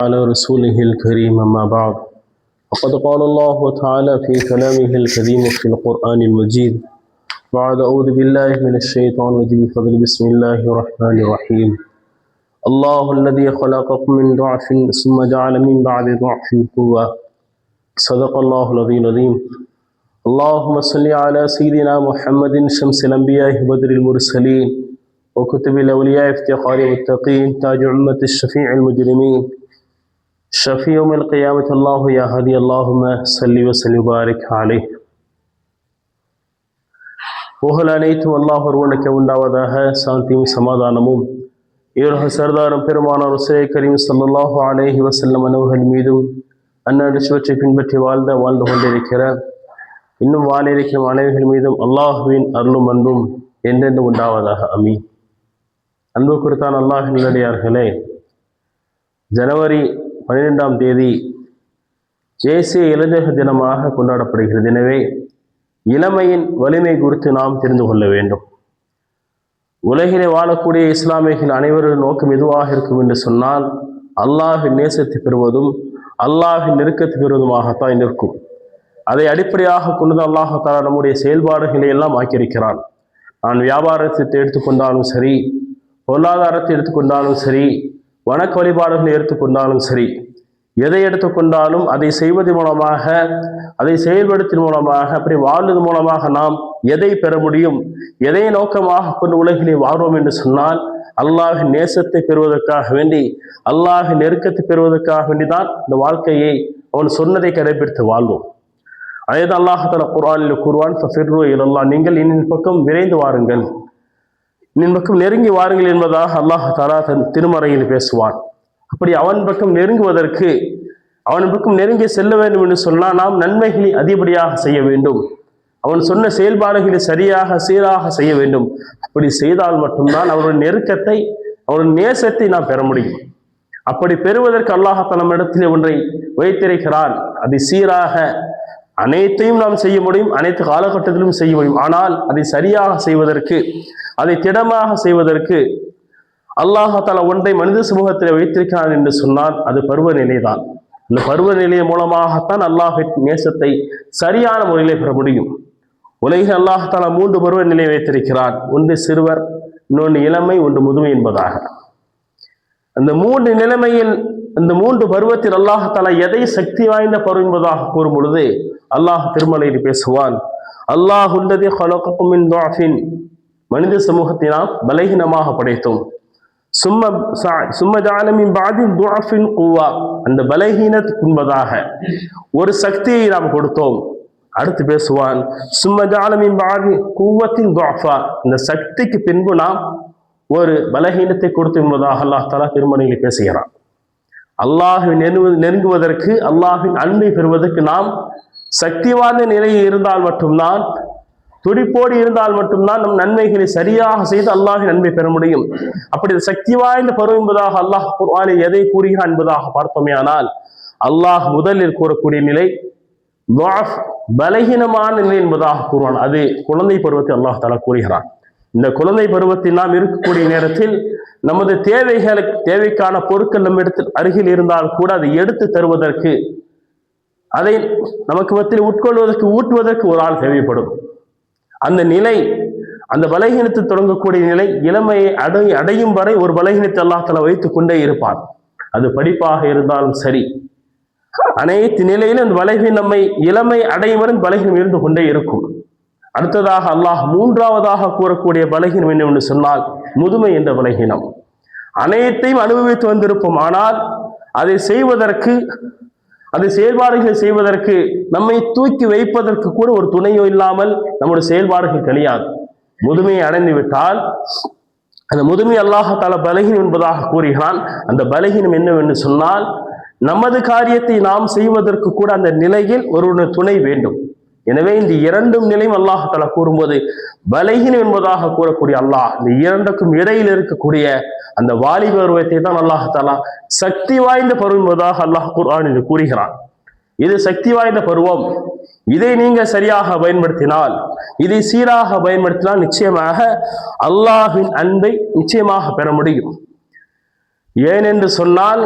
على رسوله الكريم أما بعد وقد قال الله تعالى في كلامه الكريم في القرآن المجيد بعد أعوذ بالله من الشيطان الرجيم بفضل بسم الله الرحمن الرحيم الله الذي خلقكم من ضعف ثم جعل من بعد ضعف قوة صدق الله العظيم اللهم صل على سيدنا محمد شمس الأنبياء بدر المرسلين وكتب الأولياء افتخار المتقين تاج أمة الشفيع المجرمين شفيع يوم القيامة الله يا هدي اللهم صل وسلم وبارك عليه. புகழ் அனைத்தும் அல்லாஹ் ஒருவனுக்கு உண்டாவதாக. சாந்தியும் சமாதானமும் இவருக சர்தாரம் பெருமானார் ரசூலே கரீம் ஸல்லல்லாஹு அலைஹி வஸல்லம் அவர்கள் மீதும் அன்னாடு சுவற்றை பின்பற்றி வாழ்ந்து கொண்டிருக்கிற இன்னும் வாழ இருக்கிற அனைவர்கள் மீதும் அல்லாஹுவின் அருளும் அன்பும் என்றென்று உண்டாவதாக. அமீன். அன்பு குறித்தான் அல்லாஹ் நல்லடியார்களே, ஜனவரி 12ஆம் தேதி தேசிய இளைஞர் தினமாக கொண்டாடப்படுகிறது. எனவே இளமையின் வலிமை குறித்து நாம் தெரிந்து கொள்ள வேண்டும். உலகிலே வாழக்கூடிய இஸ்லாமியர்கள் அனைவரும் நோக்கம் எதுவாக இருக்கும் என்று சொன்னால் அல்லாஹின் நேசத்தை பெறுவதும் அல்லாஹின் நெருக்கத்தை பெறுவதுமாகத்தான் இருக்கும். அதை அடிப்படையாக கொண்டு அல்லாஹ் தஆலா நம்முடைய செயல்பாடுகளை எல்லாம் ஆக்கியிருக்கிறான். நான் வியாபாரத்தை எடுத்துக்கொண்டாலும் சரி, பொருளாதாரத்தை எடுத்துக்கொண்டாலும் சரி, வணக்க வழிபாடுகளை எடுத்துக்கொண்டாலும் சரி, எதை எடுத்துக்கொண்டாலும் அதை செய்வதன் மூலமாக, அதை செயல்படுத்தின் மூலமாக, அப்படி வாழ்வதன் மூலமாக நாம் எதை பெற முடியும், எதை நோக்கமாக கொண்டு உலகிலே வாழ்வோம் என்று சொன்னால் அல்லாஹின் நேசத்தை பெறுவதற்காக வேண்டி, அல்லாஹின் நெருக்கத்தை பெறுவதற்காக வேண்டிதான் இந்த வாழ்க்கையை அவன் சொன்னதை கடைபிடித்து வாழ்வோம். அதேதான் அல்லாஹ் தஆலா குர்ஆனில் கூறுவான், ஃபஃபிர்ரு இலல்லாஹ், நீங்கள் இன்னின் பக்கம் விரைந்து வாருங்கள், இன்னின் பக்கம் நெருங்கி வாருங்கள் என்பதாக அல்லாஹ் தஆலா தன் திருமறையில் பேசுவான். அப்படி அவன் பக்கம் நெருங்குவதற்கு, அவன் பக்கம் நெருங்கி செல்ல வேண்டும் என்று சொன்னால் நாம் நன்மைகளை அதிகப்படியாக செய்ய வேண்டும். அவன் சொன்ன செயல்பாடுகளை சரியாக சீராக செய்ய வேண்டும். அப்படி செய்தால் மட்டும்தான் அவருடைய நெருக்கத்தை, அவருடைய நேசத்தை நாம் பெற முடியும். அப்படி பெறுவதற்கு அல்லாஹ் நம் இடத்திலே ஒன்றை வைத்திருக்கிறான். அதை சீராக அனைத்தையும் நாம் செய்ய முடியும், அனைத்து காலகட்டத்திலும் செய்ய முடியும். ஆனால் அதை சரியாக செய்வதற்கு, அதை திடமாக செய்வதற்கு அல்லாஹ் தஆலா ஒன்றை மனித சமூகத்தில் வைத்திருக்கிறான் என்று சொன்னால் அது பருவநிலை தான். இந்த பருவநிலை மூலமாகத்தான் அல்லாஹின் நேசத்தை சரியான முறையிலே பெற முடியும். உலகில் அல்லாஹ் தஆலா 3 பருவநிலை வைத்திருக்கிறான். ஒன்று சிறுவர், இன்னொன்று இளமை, ஒன்று முதுமை என்பதாக. அந்த 3 நிலைமையில், இந்த 3 பருவத்தில் அல்லாஹ் தஆலா எதை சக்தி வாய்ந்த பருவம் என்பதாக கூறும் பொழுது அல்லாஹ் திருமலையில் பேசுவான், அல்லாஹுல்லதி ஹலகக்கும் மின் துஅஃபின், மனித சமூகத்தை நாம் பலகீனமாக படைத்தோம். சும்ம ஜஅல மின் பஅதி துஅஃபின் குவா, அந்த பலகீனத்துக்கு முன்பதாக ஒரு சக்தியை நாம் கொடுத்தோம். அடுத்து பேசுவான், சும்ம ஜஅல மின் பஅதி குவத்தின் துஅஃபா, இந்த சக்திக்கு பின்பு நாம் ஒரு பலகீனத்தை கொடுத்து என்பதாக அல்லாஹ் தஆலா திருமறையில் பேசுகிறான். அல்லாஹ்வை நெருங்குவதற்கு, அல்லாஹ்வின் அன்பை பெறுவதற்கு நாம் சக்தி வாய்ந்த நிலையில் இருந்தால் மட்டும்தான், துடிப்போடு இருந்தால் மட்டும்தான் நம் நன்மைகளை சரியாக செய்து அல்லாஹின் அன்பை பெற முடியும். அப்படி சக்தி வாய்ந்த பருவம் என்பதாக அல்லாஹ் குர்ஆனில் எதை கூறுகிறான் என்பதாக பார்த்தோமே ஆனால் அல்லாஹ் முதலில் கூறக்கூடிய நிலை துஅஃப், பலகீனமான நிலை என்பதாக கூறுவான். அது குழந்தை பருவத்தை அல்லாஹ் தஆலா கூறுகிறான். இந்த குழந்தை பருவத்தில் நாம் இருக்கக்கூடிய நேரத்தில் நமது தேவைக்கான பொருட்கள் நம்ம இடத்தில் அருகில் இருந்தால் கூட அதை எடுத்து தருவதற்கு, அதை நமக்கு மத்தியில் உட்கொள்வதற்கு, ஊட்டுவதற்கு ஒரு ஆள் தேவைப்படும். அந்த நிலை, அந்த பலகீனத்தை தொடங்கக்கூடிய நிலை இளமையை அடையும் வரை ஒரு பலகீனத்தை அல்லாஹ் தஆலா வைத்துக் கொண்டே இருப்பான். அது படிப்பாக இருந்தாலும் சரி, அனைத்து நிலையிலும் அந்த பலகீனம் நம்மை இளமை அடையும் வரை பலகீனம் இருந்து கொண்டே இருக்கும். அடுத்ததாக அல்லாஹ் 3ஆவதாக கூறக்கூடிய பலகீனம் என்னவென்று சொன்னால் முதுமை என்ற பலகீனம். அனைத்தையும் அனுபவித்து வந்திருப்போம், ஆனால் அதை செய்வதற்கு, அதை செயல்பாடுகளை செய்வதற்கு, நம்மை தூக்கி வைப்பதற்கு கூட ஒரு துணையோ இல்லாமல் நம்முடைய செயல்பாடுகள் கழியாது. முதுமையை அடைந்து விட்டால் அந்த முதுமை அல்லாஹ் தஆலா பலகீனம் என்பதாக கூறுகிறான். அந்த பலகீனம் என்னவென்று சொன்னால் நமது காரியத்தை நாம் செய்வதற்கு கூட அந்த நிலையில் ஒரு துணை வேண்டும். எனவே இந்த 2 நிலையும் அல்லாஹ் தஆலா கூறும்போது பலகீனம் என்பதாக கூறக்கூடிய அல்லாஹ் இந்த 2க்கும் இடையில் இருக்கக்கூடிய அந்த வாலிப பருவத்தை தான் அல்லாஹ் தஆலா சக்தி வாய்ந்த பருவம் என்பதாக அல்லாஹ் குர்ஆனில் கூறுகிறான். இது சக்தி வாய்ந்த பருவம். இதை நீங்க சரியாக பயன்படுத்தினால், இதை சீராக பயன்படுத்தினால் நிச்சயமாக அல்லாஹ்வின் அன்பை நிச்சயமாக பெற முடியும். ஏனென்று சொன்னால்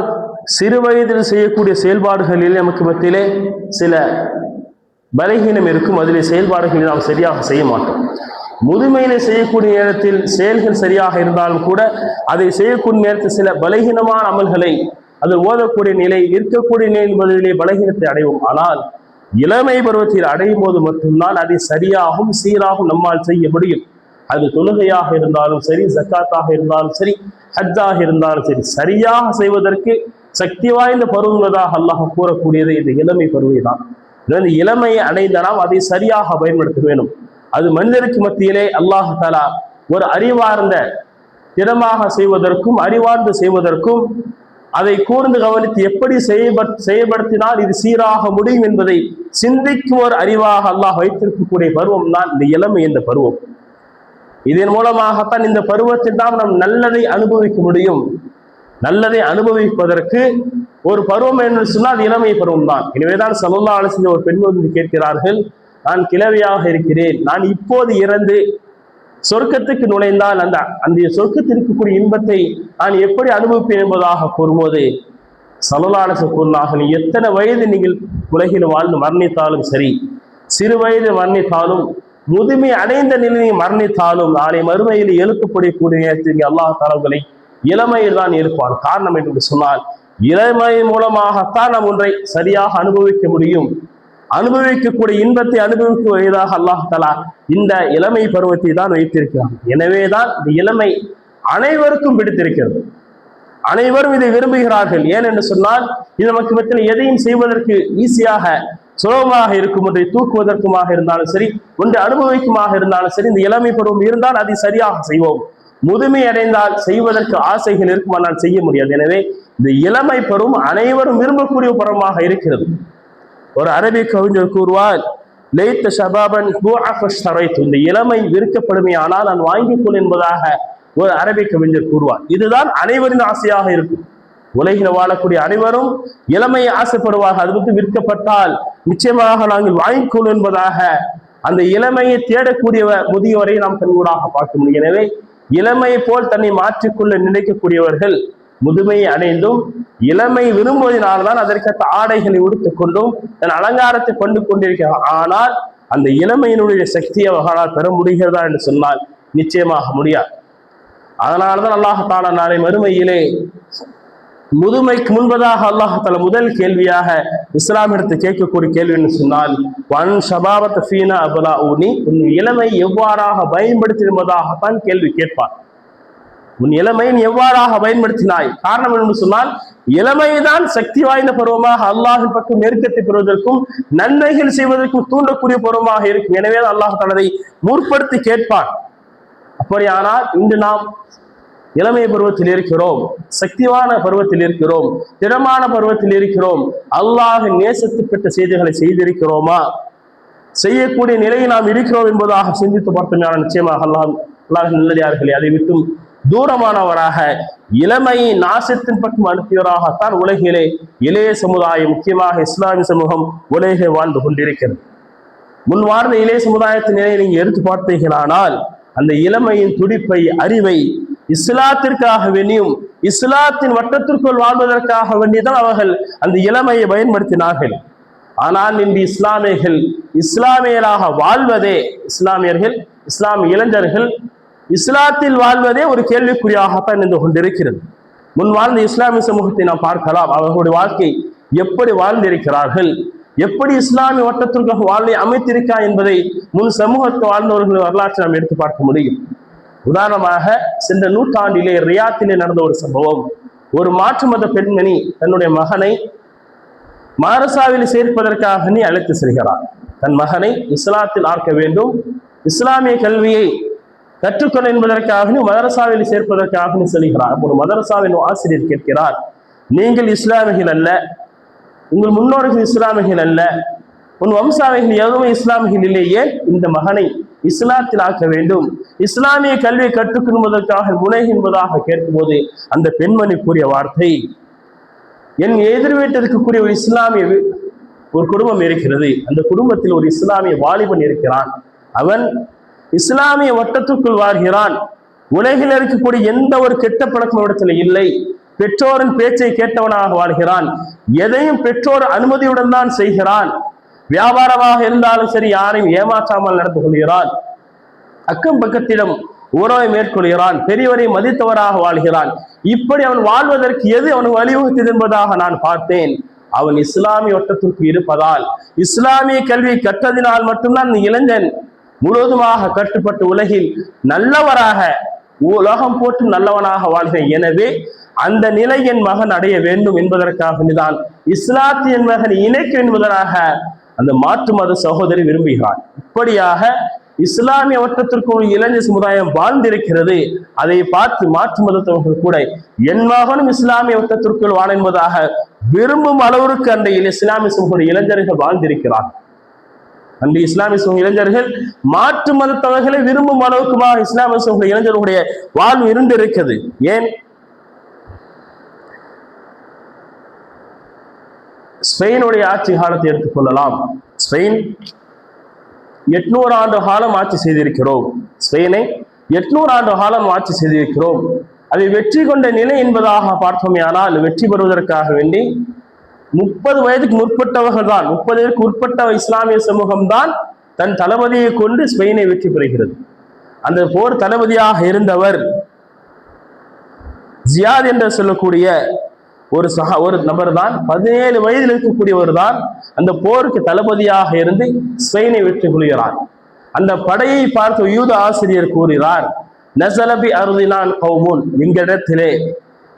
சிறு வயதில் செய்யக்கூடிய செயல்பாடுகளில் நமக்கு மத்தியிலே சில பலகீனம் இருக்கும். அதிலே செயல்பாடுகளை நாம் சரியாக செய்ய மாட்டோம். முதுமையிலே செய்யக்கூடிய நேரத்தில் செயல்கள் சரியாக இருந்தாலும் கூட அதை செய்யக்கூடிய நேரத்தில் சில பலகீனமான அமல்களை அது ஓதக்கூடிய நிலை, இருக்கக்கூடிய நிலை என்பதிலே பலகீனத்தை அடைவோம். ஆனால் இளமை பருவத்தில் அடையும் போது மட்டும்தான் அதை சரியாகவும் சீராகவும் நம்மால் செய்ய முடியும். அது தொழுகையாக இருந்தாலும் சரி, ஜக்காத்தாக இருந்தாலும் சரி, ஹஜ்ஜாக இருந்தாலும் சரி, சரியாக செய்வதற்கு சக்தி வாய்ந்த பருவங்களாக அல்லாஹ் கூறக்கூடியது இந்த இளமை பருவை தான். இந்த இளமையை அடைந்த நாம் அதை சரியாக பயன்படுத்த வேண்டும். அது மனிதருக்கு மத்தியிலே அல்லாஹ் தஆலா ஒரு அறிவார்ந்த திறமாக செய்வதற்கும் அறிவார்ந்து செய்வதற்கும் அதை கூர்ந்து கவனித்து எப்படி செயல்படுத்தினால் இது சீராக முடியும் என்பதை சிந்திக்கும் ஒரு அறிவாக அல்லாஹ் வைத்திருக்கக்கூடிய பருவம் தான் இந்த இளமை என்ற பருவம். இதன் மூலமாகத்தான் இந்த பருவத்தில் தான் நாம் நல்லதை அனுபவிக்க முடியும். நல்லதை அனுபவிப்பதற்கு ஒரு பருவம் என்று சொன்னால் இளமை பருவம் தான். எனவேதான் ஸல்லல்லாஹு அலைஹி வஸல்லம் ஒரு பெண் வந்து கேட்கிறார்கள், நான் கிழவியாக இருக்கிறேன், நான் இப்போது இறந்து சொர்க்கத்துக்கு நுழைந்தால் அந்த சொர்க்கத்தில் இருக்கக்கூடிய இன்பத்தை நான் எப்படி அனுபவிப்பேன் என்பதாக கூறும்போது ஸல்லல்லாஹு அலைஹி வஸல்லம் கூறினார்கள், நீ எத்தனை வயது நீங்கள் உலகில் வாழ்ந்து மரணித்தாலும் சரி, சிறு வயது மரணித்தாலும் முதுமை அடைந்த நிலையை மரணித்தாலும் நாளை மறுமையில் எழுப்பப்படக்கூடிய நேரத்தில் அல்லாஹ் தஆலா உங்களை இளமையில் தான் இருப்பான். காரணம் என்று சொன்னால் இளமை மூலமாகத்தான் நாம் ஒன்றை சரியாக அனுபவிக்க முடியும். அனுபவிக்கக்கூடிய இன்பத்தை அனுபவிக்குவதாக அல்லாஹ் தஆலா இந்த இளமை பருவத்தை தான் வைத்திருக்கிறான். எனவேதான் இந்த இளமை அனைவருக்கும் பிடித்திருக்கிறது. அனைவரும் இதை விரும்புகிறார்கள். ஏன் என்று சொன்னால் இது நமக்கு மத்தியில் எதையும் செய்வதற்கு ஈஸியாக சுலபமாக இருக்கும். ஒன்றை தூக்குவதற்குமாக இருந்தாலும் சரி, ஒன்றை அனுபவிக்குமாக இருந்தாலும் சரி, இந்த இளமை பருவம் இருந்தால் அதை சரியாக செய்வோம். முதுமை அடைந்தால் செய்வதற்கு ஆசைகள் இருக்குமானால் செய்ய முடியாது. எனவே இந்த இளமை பருவம் அனைவரும் விரும்பக்கூடிய பருவமாக இருக்கிறது. ஒரு அரபி கவிஞர் கூறுவார், லைத்த ஷபாபன் இந்த இளமை விற்கப்படுமே ஆனால் நான் வாங்கிக் கொள் என்பதாக ஒரு அரபி கவிஞர் கூறுவார். இதுதான் அனைவரின் ஆசையாக இருக்கும். உலகில் வாழக்கூடிய அனைவரும் இளமையை ஆசைப்படுவார்கள். அது வந்து விற்கப்பட்டால் நிச்சயமாக நாங்கள் வாங்கிக்கொள் என்பதாக அந்த இளமையை தேடக்கூடிய முதியோரை நாம் கண்கூடாக பார்க்க முடியும். எனவே இளமையை போல் தன்னை மாற்றிக்கொள்ள நினைக்கக்கூடியவர்கள் முதுமையை அடைந்தும் இளமை விரும்புவதனால்தான் அதற்கேற்ற ஆடைகளை உடுத்துக் கொண்டும் தன் அலங்காரத்தை கொண்டு கொண்டிருக்கிறார். ஆனால் அந்த இளமையினுடைய சக்தியை அவர்களால் பெற முடிகிறதா என்று சொன்னால் நிச்சயமாக முடியாது. அதனால்தான் அல்லாஹ் தஆலா நாளை மறுமையிலே முதுமைக்கு முன்பதாக அல்லாஹ் தஆலா முதல் கேள்வியாக இஸ்லாமிடத்தை கேட்கக்கூடிய கேள்வி என்று சொன்னால், வன் ஷபாபத் ஃபீனா அபலாஊனி, உன் இளமை எவ்வாறாக பயன்படுத்தி என்பதாகத்தான் கேள்வி கேட்பார். உன் இளமையை எவ்வாறாக பயன்படுத்தினாய்? காரணம் என்று சொன்னால் இளமைதான் சக்தி வாய்ந்த பருவமாக அல்லாஹின் பக்கம் நெருக்கத்தை பெறுவதற்கும் நன்மைகள் செய்வதற்கும் தூண்டக்கூடிய பருவமாக இருக்கும். எனவே அல்லாஹ் தஆலா அதை முற்படுத்தி கேட்பான். அப்படியானால் இன்று நாம் இளமை பருவத்தில் இருக்கிறோம், சக்திவான பருவத்தில் இருக்கிறோம், திடமான பருவத்தில் இருக்கிறோம். அல்லாஹ் நேசத்துப்பட்ட செய்திகளை செய்திருக்கிறோமா? செய்யக்கூடிய நிலையை நாம் இருக்கிறோம் என்பதாக சிந்தித்து பார்த்தோம். நிச்சயமாக அல்லாஹ் நல்லடியார்களே, அதை விட்டும் தூரமானவராக இளமையை நாசத்தின் பக்கம் அனுப்பியவராகத்தான் உலகிலே இளைய சமுதாயம், முக்கியமாக இஸ்லாமிய சமூகம் உலகை வாழ்ந்து கொண்டிருக்கிறது. முன் வாழ்ந்த இளைய சமுதாயத்தின் நிலையை நீங்க எடுத்து பார்த்தீர்களானால் அந்த இளமையின் துடிப்பை, அறிவை இஸ்லாத்திற்காக வேண்டியும் இஸ்லாத்தின் வட்டத்திற்குள் வாழ்வதற்காக வேண்டிதான் அவர்கள் அந்த இளமையை பயன்படுத்தினார்கள். ஆனால் இன்று இஸ்லாமியராக வாழ்வதே, இஸ்லாமிய இளைஞர்கள் இஸ்லாத்தில் வாழ்வதே ஒரு கேள்விக்குறியாகத்தான் நின்று கொண்டிருக்கிறது. முன் வாழ்ந்த இஸ்லாமிய சமூகத்தை நாம் பார்க்கலாம். அவர்களுடைய வாழ்க்கை எப்படி வாழ்ந்திருக்கிறார்கள், எப்படி இஸ்லாமிய வட்டத்திற்காக வாழ்வை அமைத்திருக்கா என்பதை முன் சமூகத்தை வாழ்ந்தவர்கள் வரலாற்றை நாம் எடுத்து பார்க்க முடியும். உதாரணமாக சென்ற நூற்றாண்டிலே ரியாத்திலே நடந்த ஒரு சம்பவம். ஒரு மாற்று மத பெண்மணி தன்னுடைய மகனை மதரசாவில் சேர்ப்பதற்காக அழைத்து செல்கிறார். தன் மகனை இஸ்லாத்தில் ஆர்க்க வேண்டும், இஸ்லாமிய கல்வியை கற்றுக்கொள்ள என்பதற்காக மதரசாவில் சேர்ப்பதற்காக செல்கிறார். ஒரு மதரசாவின் ஆசிரியர் கேட்கிறார், நீங்கள் இஸ்லாமிகள் அல்ல, உங்கள் முன்னோர்கள் இஸ்லாமிகள் அல்ல, உன் வம்சாவைகள் எதுவுமே இஸ்லாமிகள் இல்லையே, இந்த மகனை இஸ்லாத்தில் ஆக்க வேண்டும், இஸ்லாமிய கல்வியை கற்றுக்கொள்வதற்காக முனைகின்பதாக கேட்கும்போது அந்த பெண்மணி கூறிய வார்த்தை, என் எதிர் வீட்டில் இருக்கக்கூடிய ஒரு இஸ்லாமிய ஒரு குடும்பம் இருக்கிறது, அந்த குடும்பத்தில் ஒரு இஸ்லாமிய வாலிபன் இருக்கிறான், அவன் இஸ்லாமிய வட்டத்துக்குள் வாழ்கிறான், உலகில் இருக்கக்கூடிய எந்த ஒரு கெட்ட பழக்கம் இடத்துல இல்லை, பெற்றோரின் பேச்சை கேட்டவனாக வாழ்கிறான். எதையும் பெற்றோர் அனுமதியுடன் தான் செய்கிறான். வியாபாரமாக இருந்தாலும் சரி, யாரையும் ஏமாற்றாமல் நடந்து கொள்கிறான். அக்கம் பக்கத்திடம் உறவை மேற்கொள்கிறான். பெரியவரை மதித்தவராக வாழ்கிறான். இப்படி அவன் வாழ்வதற்கு எது அவனுக்கு வழிவகுத்தது என்பதாக நான் பார்த்தேன். அவன் இஸ்லாமிய வட்டத்திற்கு இருப்பதால், இஸ்லாமிய கல்வி கற்றதினால் மட்டும்தான் இந்த இளைஞன் முழுவதுமாக கட்டுப்பட்டு உலகில் நல்லவராக, உலகம் போட்டு நல்லவனாக வாழ்கிறேன். எனவே அந்த நிலை என் மகன் அடைய வேண்டும் என்பதற்காக தான் இஸ்லாத்தை என் மகன் இணைக்க என்பதற்காக அந்த மாற்று மத சகோதரி விரும்புகிறான். இப்படியாக இஸ்லாமிய வட்டத்திற்கு ஒரு இளைஞர் சமுதாயம் வாழ்ந்திருக்கிறது. அதை பார்த்து மாற்று மதத்தவர்கள் கூட என் மகனும் இஸ்லாமிய வட்டத்திற்குள் வாழ என்பதாக விரும்பும் அளவிற்கு அந்த இஸ்லாமிய சமூக இளைஞர்கள் வாழ்ந்திருக்கிறார். அந்த இஸ்லாமிய சமூக இளைஞர்கள் மாற்று மதத்தவர்களை விரும்பும் அளவுக்குமாக இஸ்லாமிய சமூக இளைஞர்களுடைய வாழ்வு இருந்திருக்கிறது. ஏன்? ஸ்பெயினுடைய ஆட்சி காலத்தை எடுத்துக்கொள்ளலாம். ஸ்பெயின் 800 ஆண்டு காலம் ஆட்சி செய்திருக்கிறோம். ஸ்பெயினை 800 ஆண்டு காலம் ஆட்சி செய்திருக்கிறோம். அதை வெற்றி கொண்ட நிலை என்பதாக பார்த்தோமே. ஆனால் வெற்றி பெறுவதற்காக வேண்டி 30 வயதுக்கு முற்பட்டவர்கள் தான், 30 வயதுக்கு உட்பட்ட இஸ்லாமிய சமூகம் தான் தன் தளபதியை கொண்டு ஸ்பெயினை வெற்றி பெறுகிறது. அந்த போர் தளபதியாக இருந்தவர் ஜியாத் என்று சொல்லக்கூடிய ஒரு நபர் தான். 17 வயதில் இருக்கக்கூடியவர் தான் அந்த போருக்கு தளபதியாக இருந்து ஸ்பெயினை வெற்றி கொள்கிறார். அந்த படையை பார்த்து யூத ஆசிரியர் கூறுகிறார், நஸலபி அருதினான் கௌமுன், எங்களிடத்திலே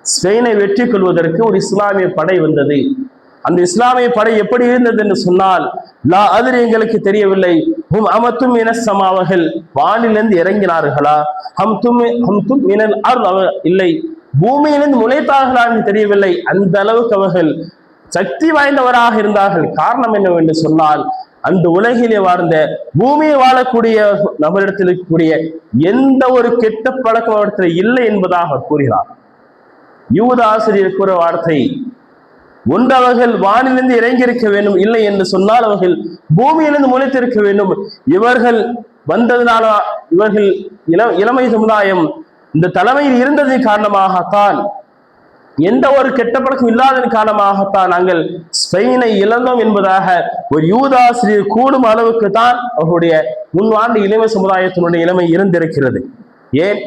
ஸ்பெயினை வெற்றி கொள்வதற்கு ஒரு இஸ்லாமிய படை வந்தது. அந்த இஸ்லாமிய படை எப்படி இருந்தது என்று சொன்னால், லா அதில் எங்களுக்கு தெரியவில்லை. ஹும் அமத்தும் இனசம், அவர்கள் வானிலிருந்து இறங்கினார்களா? ஹம் தும் மினல் அர்த், இல்லை பூமியிலிருந்து முளைத்தார்களா என்று தெரியவில்லை. அந்த அளவுக்கு அவர்கள் சக்தி வாய்ந்தவராக இருந்தார்கள். காரணம் என்னவென்று சொன்னால், அந்த உலகிலே வாழ்ந்த பூமியை வாழக்கூடிய நபரிடத்தில் இருக்கக்கூடிய எந்த ஒரு கெட்ட பழக்கம் அவரிடத்தில் இல்லை என்பதாக கூறுகிறார். யூத ஆசிரியர் கூற வார்த்தை, ஒன்று அவர்கள் வானிலிருந்து இறங்கியிருக்க வேண்டும், இல்லை என்று சொன்னால் அவர்கள் பூமியிலிருந்து முளைத்திருக்க வேண்டும். இவர்கள் வந்ததுனால, இவர்கள் இளமை சமுதாயம் இந்த தலைமையில் இருந்ததின் காரணமாகத்தான், எந்த ஒரு கெட்ட பழக்கம் இல்லாததன் காரணமாகத்தான் நாங்கள் ஸ்பெயினை இழந்தோம் என்பதாக ஒரு யூதாசிரியர் கூடும் அளவுக்கு தான் அவருடைய முன்வாண்டு இளமை சமுதாயத்தினுடைய இளமை இருந்திருக்கிறது. ஏன்?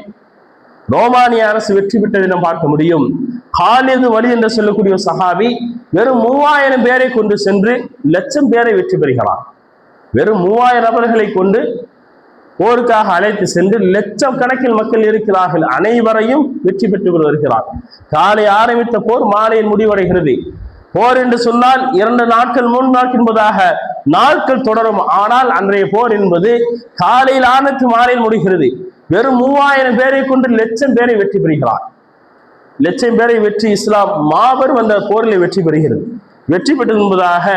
ரோமானிய அரசு வெற்றி பெற்றதை நாம் பார்க்க முடியும். காலிது வலி என்று சொல்லக்கூடிய சஹாபி வெறும் 3000 பேரை கொண்டு சென்று 1,00,000 பேரை வெற்றி பெறுகிறார். வெறும் 3000 நபர்களை கொண்டு போருக்காக அழைத்து சென்று 1,00,000 கணக்கில் மக்கள் இருக்கிறார்கள். அனைவரையும் வெற்றி பெற்று வருகிறார். காலை ஆரம்பித்த போர் மாலையில் முடிவடைகிறது. போர் என்று சொன்னால் 2 நாட்கள் 3 நாட்கள் என்பதாக நாட்கள் தொடரும். ஆனால் அன்றைய போர் என்பது காலையில் ஆரம்பித்து மாலையில் முடிகிறது. வெறும் 3000 பேரை கொண்டு 1,00,000 பேரை வெற்றி பெறுகிறார். 1,00,000 பேரை வெற்றி இஸ்லாம் மாபெரும் அந்த போரில் வெற்றி பெறுகிறது. வெற்றி பெற்றது என்பதாக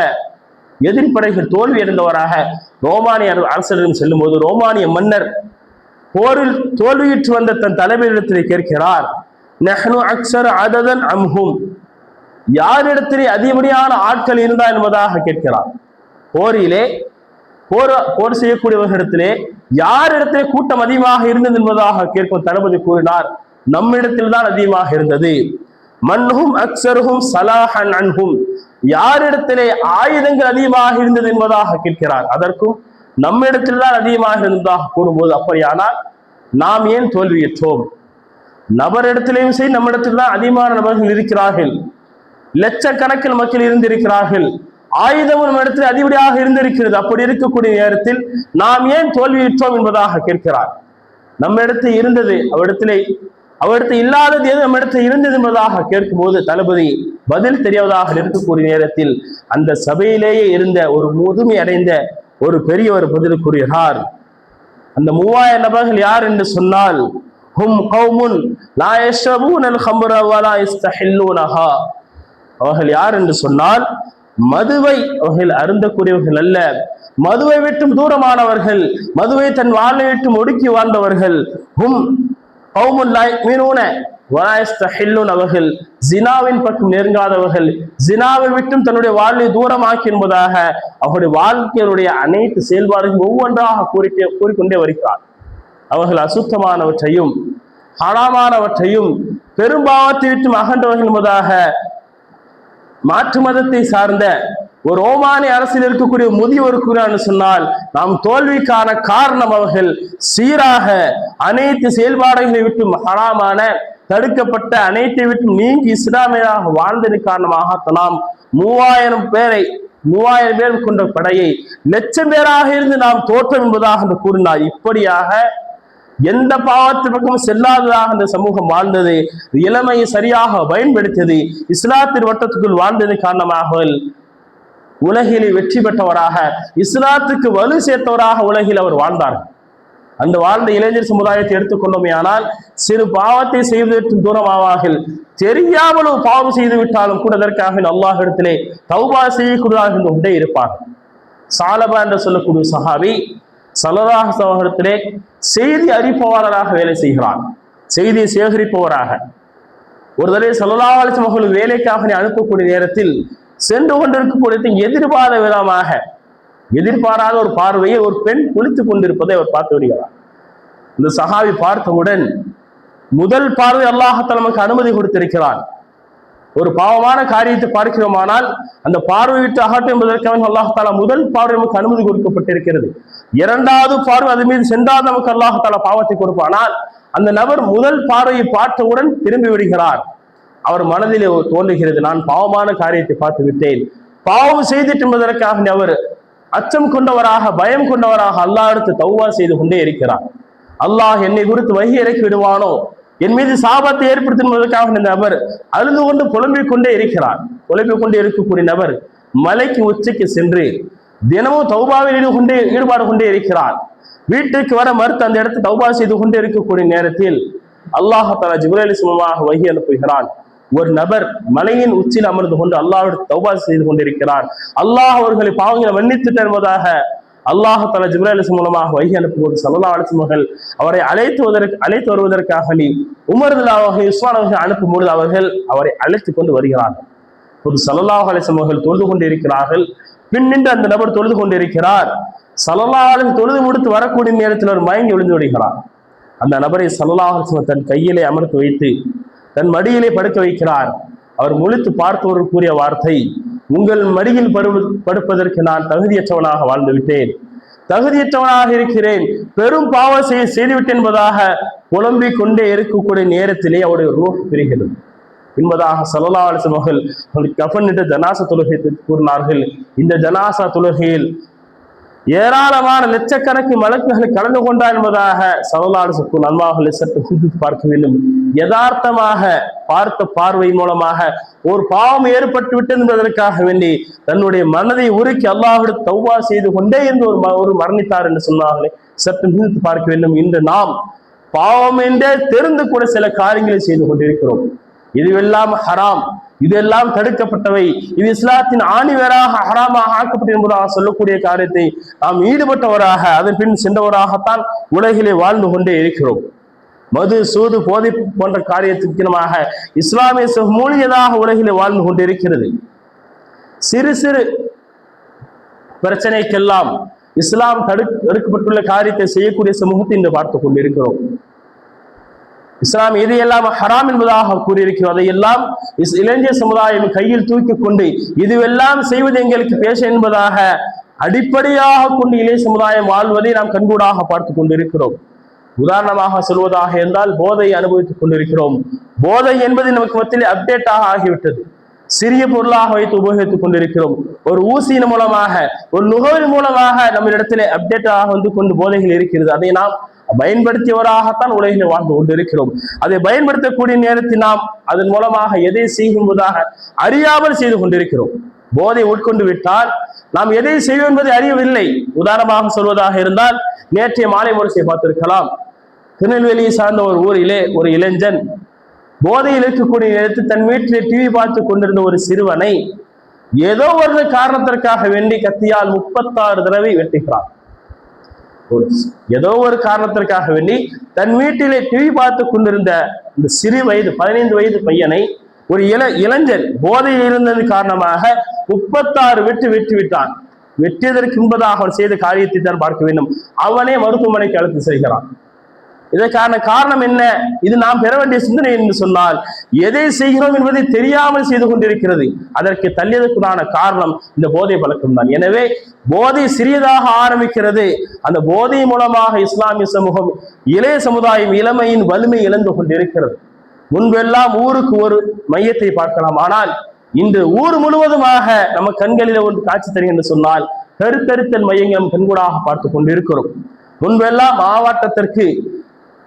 எதிர்ப்படைகள் தோல்வி அடைந்தவராக ரோமானிய அரசரிடம் செல்லும் போது, ரோமானிய மன்னர் போரில் தோல்வியுற்று வந்த தன் தலைமையிடத்தில் கேட்கிறார், நஹ்னு அக்ஸர் அததன் அம்ஹும், யாரிடத்திலே அதிகப்படியான ஆட்கள் இருந்தா என்பதாக கேட்கிறார். போரிலே போர் செய்யக்கூடியவர்களிடத்திலே யாரிடத்திலே கூட்டம் அதிகமாக இருந்தது என்பதாக கேட்கும் தளபதி கூறினார், நம்மிடத்தில் தான் அதிகமாக இருந்தது. மன்ஹும் அக்ஸருஹும் சலாஹன் அன்ஹும், யாரிடத்திலே ஆயுதங்கள் அதிகமாக இருந்தது என்பதாக கேட்கிறார். அதற்கும் நம்மிடத்தில் தான் அதிகமாக இருந்ததாக கூறும்போது, அப்படியானால் நாம் ஏன் தோல்வியுற்றோம்? நபரிடத்திலேயும் சரி, நம்மிடத்தில் தான் அதிகமான நபர்கள் இருக்கிறார்கள். லட்சக்கணக்கில் மக்கள் இருந்திருக்கிறார்கள். ஆயுதமும் நம்ம இடத்தில் அதிகப்படியாக இருந்திருக்கிறது. அப்படி இருக்கக்கூடிய நேரத்தில் நாம் ஏன் தோல்வியுற்றோம் என்பதாக கேட்கிறார். நம்ம இடத்தில் இருந்தது அவரிடத்தில் இல்லாதது எது நம்ம இடத்தில் இருந்தது என்பதாக கேட்கும் போது தளபதி பதில் தெரியாததாக இருக்கக்கூடிய நேரத்தில் அந்த சபையிலேயே இருந்த ஒரு முதுமை அடைந்த ஒரு பெரியவர் பதில் கூறுகிறார். அந்த 3000 நபர்கள் யார் என்று சொன்னால், ஹும் கௌமுன் லா யஷ்ரபூனல் ஹம்ர வலா யஸ்தஹில்லூனஹா, அவர்கள் யார் என்று சொன்னால் மதுவை அவர்கள் அருந்தக்கூடியவர்கள் அல்ல, மதுவை விட்டும் தூரமானவர்கள், மதுவை தன் வாழ்வை விட்டும் ஒடுக்கி வாழ்ந்தவர்கள். ஹும் கௌமுன் லா யுமினூன வலா யஸ்தஹில்லூன, அவர்கள் ஜினாவின் பக்கம் நெருங்காதவர்கள், ஜினாவை விட்டும் தன்னுடைய வாழ்வை தூரமாக்கி என்பதாக அவருடைய வாழ்க்கையினுடைய அனைத்து செயல்பாடுகளும் ஒவ்வொன்றாக கூறிக்கொண்டே வருகிறார். அவர்கள் அசுத்தமானவற்றையும் ஹராமானவற்றையும் பெரும்பாவத்தை விட்டு அகன்றவர்கள் என்பதாக மாற்று மதத்தை சார்ந்த ஒரு ஓமானிய அரசில் இருக்கக்கூடிய முதியவர் கூறான்னு சொன்னால் நாம் தோல்விக்கான காரணம் அவர்கள் சீராக அனைத்து செயல்பாடுகளை விட்டும் ஹராமான தடுக்கப்பட்ட அனைத்தை விட்டு நீங்கி இஸ்லாமியராக வாழ்ந்ததன் காரணமாக நாம் 3000 பேர் கொண்ட படையை 1,00,000 பேராக இருந்து நாம் தோற்றம் என்பதாக என்று கூறினார். இப்படியாக எந்த பாவத்து பக்கமும் செல்லாததாக இந்த சமூகம் வாழ்ந்தது, இளமையை சரியாக பயன்படுத்தியது, இஸ்லாத்தின் வட்டத்துக்குள் வாழ்ந்தது காரணமாக உலகிலே வெற்றி பெற்றவராக இஸ்லாத்துக்கு வலு சேர்த்தவராக உலகில் அவர் வாழ்ந்தார். அந்த வாழ்ந்த இளைஞர் சமுதாயத்தை எடுத்துக்கொண்டோமே ஆனால் சிறு பாவத்தை செய்வதற்கு தூரமாவார்கள், தெரியாமலும் பாவம் செய்து விட்டாலும் கூட அதற்காக அல்லாஹ் இடத்திலே தௌபா செய்யக்கூடியதாக இருந்து கொண்டே இருப்பார். சாலபா என்று சொல்லக்கூடிய சஹாபி ஸல்லல்லாஹு அலைஹி வஸல்லத்திலே செய்தி அறிவிப்பவராக வேலை செய்கிறார், செய்தியை சேகரிப்பவராக. ஒரு தடவை ஸல்லல்லாஹு அலைஹி வஸல்லம் வேலைக்காக அனுப்பக்கூடிய நேரத்தில் சென்று கொண்டிருக்கக்கூடிய எதிர்பாராத விதமாக எதிர்பாராத ஒரு பார்வையை ஒரு பெண் குளித்துக் கொண்டிருப்பதை அவர் பார்த்து விடுகிறார். இந்த சஹாபி பார்த்தவுடன் முதல் பார்வை அல்லாஹ் நமக்கு அனுமதி கொடுத்திருக்கிறான். ஒரு பாவமான காரியத்தை பார்க்கிறோமானால் அந்த பார்வை விட்டு அகற்றும் என்பதற்காக அல்லாஹ் தாலா முதல் பார்வை நமக்கு அனுமதி கொடுக்கப்பட்டிருக்கிறது. இரண்டாவது பார்வை அது மீது சென்றால் நமக்கு அல்லாஹ் தாலா பாவத்தை கொடுப்பானால் அந்த நபர் முதல் பார்வையை பார்த்தவுடன் திரும்பி விடுகிறார். அவர் மனதிலே தோன்றுகிறது, நான் பாவமான காரியத்தை பார்த்து விட்டேன், பாவம் செய்துட்டு என்பதற்காக அவர் அச்சம் கொண்டவராக பயம் கொண்டவராக அல்லாஹ் எடுத்து தௌபா செய்து கொண்டே இருக்கிறார். அல்லாஹ் என்னை குறித்து வகி இறக்கி விடுவானோ, என் மீது சாபத்தை ஏற்படுத்துவதற்காக இந்த நபர் அழுது கொண்டு புலம்பிக் கொண்டே இருக்கிறார். புலம்பிக் கொண்டே இருக்கக்கூடிய நபர் மலைக்கு உச்சிக்கு சென்று தினமும் தௌபாவில் ஈடுபாடு கொண்டே இருக்கிறார். வீட்டுக்கு வர மறுத்து அந்த இடத்தை தௌபா செய்து கொண்டே இருக்கக்கூடிய நேரத்தில் அல்லாஹ் தஆலா ஜிப்ரீல் அலைஹிஸ்ஸலாம் வஹி அனுப்புகிறான். ஒரு நபர் மலையின் உச்சியில் அமர்ந்து கொண்டு அல்லாஹ்விட தௌபா செய்து கொண்டிருக்கிறார். அல்லாஹ் அவர்களை பாவங்களை மன்னித்துட்டார் என்பதாக அல்லாஹ் தஆலா ஜிப்ரீல் மூலமாக வஹி அனுப்பும்போது ஸல்லல்லாஹு அலைஹி வஸல்லம் அவரை அழைத்து வருவதற்காக உமர் ரலியல்லாஹு அன்ஹு அனுப்பும்போது அவரை அழைத்து கொண்டு வருகிறார்கள். ஒரு ஸல்லல்லாஹு அலைஹி வஸல்லம் தொழுது கொண்டிருக்கிறார்கள். பின்னின்று அந்த நபர் தொழுது கொண்டிருக்கிறார். ஸல்லல்லாஹு அலைஹி வஸல்லம் தொழுது முடித்து வரக்கூடிய நேரத்தில் ஒரு மயங்கி விழுந்து விடுகிறார். அந்த நபரை ஸல்லல்லாஹு அலைஹி வஸல்லம் தன் கையிலே அமர்த்து வைத்து தன் மடியிலே படுக்க வைக்கிறார். அவர் முழித்து பார்த்தவர் கூறிய வார்த்தை, உங்கள் மடியில் படுப்பதற்கு நான் தகுதியற்றவனாக வாழ்ந்து விட்டேன், தகுதியற்றவனாக இருக்கிறேன், பெரும் பாவம் செய்துவிட்டேன் என்பதாக புலம்பிக் கொண்டே இருக்கக்கூடிய நேரத்திலே அவருடைய ரூஹ் பிரிகிறது என்பதாக ஸல்லல்லாஹு அலைஹி வஸல்லம் கஃனிட்டு ஜனாசா தொழுகை கூறினார்கள். இந்த ஜனாசா தொழுகையில் ஏராளமான லட்சக்கணக்கு மலக்குகள் கலந்து கொண்டார் என்பதாக ஸல்லல்லாஹு அலைஹி வஸல்லம் அல்லாஹ்வை சற்று சிந்தித்து பார்க்க வேண்டும். யதார்த்தமாக பார்த்த பார்வை மூலமாக ஒரு பாவம் ஏற்பட்டு விட்டது என்பதற்காக வேண்டி தன்னுடைய மனதை உருக்கி அல்லாஹ்விட தௌபா செய்து கொண்டே என்று ஒரு மரணித்தார் என்று சொன்னார்களே, சற்று சிந்தித்து பார்க்க வேண்டும். இன்று நாம் பாவம் என்றே தெரிந்து கூட சில காரியங்களை செய்து கொண்டிருக்கிறோம். இதுவெல்லாம் ஹராம், இதெல்லாம் தடுக்கப்பட்டவை, இது இஸ்லாத்தின் ஆணிவேராக ஹராமாக ஆக்கப்பட்ட என்பதாக சொல்லக்கூடிய காரியத்தை நாம் ஈடுபட்டவராக அதன் பின் சென்றவராகத்தான் உலகிலே வாழ்ந்து கொண்டே இருக்கிறோம். மது சூது போதை போன்ற காரியத்திற்கு இஸ்லாமிய மூலியதாக உலகிலே வாழ்ந்து கொண்டிருக்கிறது. சிறு சிறு பிரச்சனைக்கெல்லாம் இஸ்லாம் தடுக்கப்பட்டுள்ள காரியத்தை செய்யக்கூடிய சமூகத்தை இன்று பார்த்து கொண்டிருக்கிறோம். இஸ்லாம் எதையெல்லாம் ஹராம் என்பதாக கூறியிருக்கிறோம் அதையெல்லாம் இளைஞர் சமுதாயம் கையில் தூக்கி கொண்டு இதுவெல்லாம் செய்வது எங்களுக்கு பேச என்பதாக அடிப்படையாக கொண்டு இளைய சமுதாயம் வாழ்வதை நாம் கண்கூடாக பார்த்து கொண்டிருக்கிறோம். உதாரணமாக சொல்வதாக இருந்தால் போதையை அனுபவித்துக் கொண்டிருக்கிறோம். போதை என்பது நமக்கு மத்தியிலே அப்டேட்டாக ஆகிவிட்டது. சிறிய பொருளாக வைத்து உபயோகித்துக் கொண்டிருக்கிறோம். ஒரு ஊசியின் மூலமாக ஒரு நுகர்வு மூலமாக நம்ம இடத்திலே அப்டேட்டாக வந்து கொண்டு போதைகள் இருக்கிறது. அதை நாம் பயன்படுத்தியவராகத்தான் உலகில் வாழ்ந்து கொண்டிருக்கிறோம். அதை பயன்படுத்தக்கூடிய நேரத்தில் நாம் அதன் மூலமாக எதை செய்யும்போதாக அறியாமல் செய்து கொண்டிருக்கிறோம். போதை உட்கொண்டு விட்டால் நாம் எதை செய்வோம் என்பதை அறியவில்லை. உதாரணமாக சொல்வதாக இருந்தால் நேற்றைய மாலை முரசை பார்த்திருக்கலாம். திருநெல்வேலியை சார்ந்த ஒரு ஊரிலே ஒரு இளைஞன் போதையில் இருக்கக்கூடிய நேரத்தில் தன் வீட்டிலே டிவி பார்த்து கொண்டிருந்த ஒரு சிறுவனை ஏதோ ஒரு காரணத்திற்காக வேண்டி கத்தியால் 36 தடவை வெட்டுகிறார். ஏதோ ஒரு காரணத்திற்காக வேண்டி தன் வீட்டிலே டிவி பார்த்து கொண்டிருந்த இந்த சிறு வயது 15 வயது பையனை ஒரு இளைஞன் போதையில் இருந்தது காரணமாக 36 வெட்டி விட்டான். வெட்டியதற்கு முன்பதாக அவன் செய்த காரியத்தை தான் பார்க்க வேண்டும். அவனே மருத்துவமனைக்கு அழைத்து செல்கிறான். இதற்கான காரணம் என்ன? இது நாம் பெற வேண்டிய சிந்தனை என்று சொன்னால், எதை செய்கிறோம் என்பதை தெரியாமல் செய்து கொண்டிருக்கிறது. அதற்கு தள்ளியதற்குண்டான காரணம் இந்த போதை பழக்கம் தான். எனவே போதை சிறியதாக ஆரம்பிக்கிறது. அந்த போதை மூலமாக இஸ்லாமிய சமூகம், இளைய சமுதாயம் இளமையின் வலிமை இழந்து கொண்டிருக்கிறது. முன்பெல்லாம் ஊருக்கு ஒரு மையத்தை பார்க்கலாம். ஆனால் இன்று ஊர் முழுவதுமாக நம்ம கண்களில் ஒன்று காட்சி தரும் என்று சொன்னால் கருத்தரித்தல் மையங்கள் கண்கூடாக பார்த்து கொண்டிருக்கிறோம். முன்பெல்லாம் மாவட்டத்திற்கு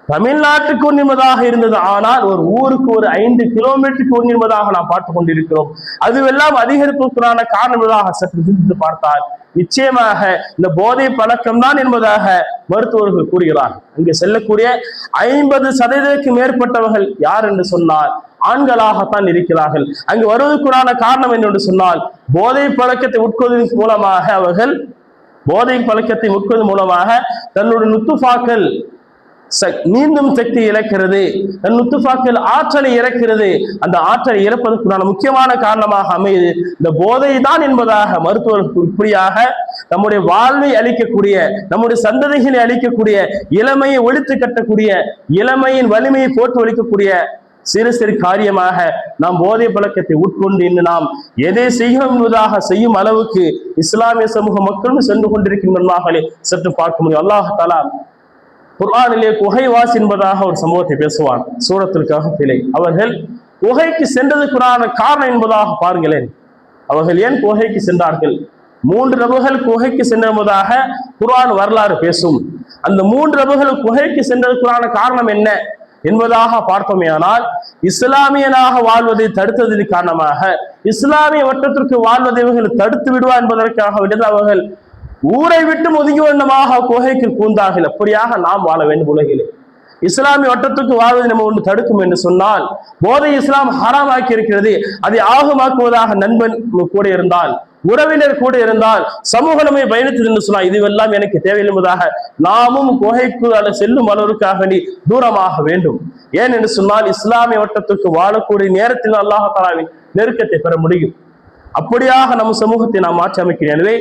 தமிழ்நாட்டுக்கு ஒன்றிருப்பதாக இருந்தது. ஆனால் ஒரு ஊருக்கு ஒரு 5 கிலோமீட்டருக்கு ஒன்றிருப்பதாக நாம் பார்த்து கொண்டிருக்கிறோம். அதுவெல்லாம் அதிகரிப்புக்கான காரணம் என்பதாக சற்று சிந்தித்து பார்த்தால் நிச்சயமாக இந்த போதை பழக்கம் தான் என்பதாக மருத்துவர்கள் கூறுகிறார்கள். அங்கு செல்லக்கூடிய 50% மேற்பட்டவர்கள் யார் என்று சொன்னால் ஆண்களாகத்தான் இருக்கிறார்கள். அங்கு வருவதற்குறான காரணம் என்னென்று சொன்னால், போதை பழக்கத்தை உட்கொள்வதன் மூலமாக அவர்கள் தன்னுடைய நுத்துஃபாக்கள் மீண்டும் சக்தி இழக்கிறது, தன் நுத்துஃபாக்கள் ஆற்றலை இழக்கிறது. அந்த ஆற்றலை இழப்பதற்குண்டான முக்கியமான காரணமாக அமைது இந்த போதை தான் என்பதாக மருத்துவர்கள் இப்படியாக நம்முடைய வாழ்வை அளிக்கக்கூடிய, நம்முடைய சந்ததிகளை அளிக்கக்கூடிய, இளமையை ஒழித்து கட்டக்கூடிய, இளமையின் வலிமையை போட்டு ஒழிக்கக்கூடிய சிறு சிறு காரியமாக நாம் போதை பழக்கத்தை உட்கொண்டு இன்று நாம் எதை செய்கிறோம் என்பதாக செய்யும் அளவுக்கு இஸ்லாமிய சமூக மக்களும் சென்று கொண்டிருக்கின்றனர்களே சற்று பார்க்க முடியும். அல்லாஹ் தஆலா குர்ஆனிலே குகைவாசி என்பதாக ஒரு சம்பவத்தை பேசுவான். சூரத்துல் கஹ்ஃபிலே அவர்கள் குகைக்கு சென்றதுக்குறான காரணம் என்பதாக பாருங்களேன். அவர்கள் ஏன் குகைக்கு சென்றார்கள்? 3 நபர்கள் குகைக்கு சென்றதாக குர்ஆன் வரலாறு பேசும். அந்த 3 நபர்கள் குகைக்கு சென்றதுக்குறான காரணம் என்ன என்பதாக பார்த்தோமே ஆனால், இஸ்லாமியனாக வாழ்வதை தடுத்ததன் காரணமாக, இஸ்லாமிய வட்டத்திற்கு வாழ்வதை இவர்கள் தடுத்து விடுவார் என்பதற்காக விடுத்து அவர்கள் ஊரை விட்டு ஒதுங்கி வண்ணமாக குகைக்கு பூந்தார்கள். அப்படியாக நாம் வாழ வேண்டும் உலகிலே. இஸ்லாமிய வட்டத்துக்கு வாழ்வதை நம்ம ஒன்று தடுக்கும் என்று சொன்னால், போதை இஸ்லாம் ஹராமாக்கி இருக்கிறது. அதை ஆகமாக்குவதாக நண்பன் கூட இருந்தால், உறவினர் கூட இருந்தால், சமூக நம்மை பயணித்தது என்று சொன்னால், இதுவெல்லாம் எனக்கு தேவையில்லை என்பதாக நாமும் குகைக்கு செல்லும் அளவிற்காக வேண்டி தூரமாக வேண்டும். ஏன் என்று சொன்னால், இஸ்லாமிய வட்டத்துக்கு வாழக்கூடிய நேரத்தில் அல்லாஹ் தஆலாவின் நெருக்கத்தை பெற முடியும். அப்படியாக நம் சமூகத்தை நாம் மாற்றி அமைக்கிறோம். எனவே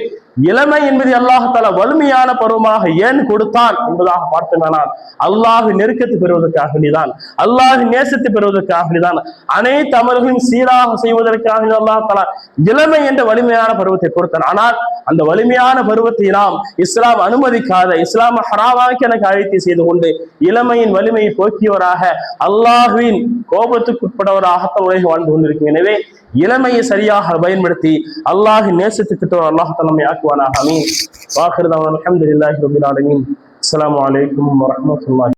இளமை என்பது அல்லாஹ் தஆலா வலிமையான பருவமாக ஏன் கொடுத்தான் என்பதாக பார்த்தோமானால், அல்லாஹ்வின் நெருக்கத்தை பெறுவதற்காக வேண்டிதான், அல்லாஹ்வின் நேசத்தை பெறுவதற்காக வேண்டிதான், அனைத்து அமல்களையும் சீராக செய்வதற்காக அல்லாஹ் தஆலா இளமை என்ற வலிமையான பருவத்தை கொடுத்தான். ஆனால் அந்த வலிமையான பருவத்தை நாம் இஸ்லாம் அனுமதிக்காத, இஸ்லாம் ஹராமாக்கி எனக்கு அழைத்து செய்து கொண்டு இளமையின் வலிமையை போக்கியவராக, அல்லாஹ்வின் கோபத்துக்குட்பட்டவராக உலகில் வாழ்ந்து கொண்டிருக்கும். எனவே இளமையை சரியாக பயன்படுத்தி அல்லாஹ்வின் நேசத்துக்கு அல்லாஹ் நம்மை ஆக்குவானாக. ஆமீன். வாஹிர் தஅவானா அல்ஹம்துலில்லாஹி ரப்பில் ஆலமீன். அஸ்ஸலாமு அலைக்கும் வரஹ்மத்துல்லாஹி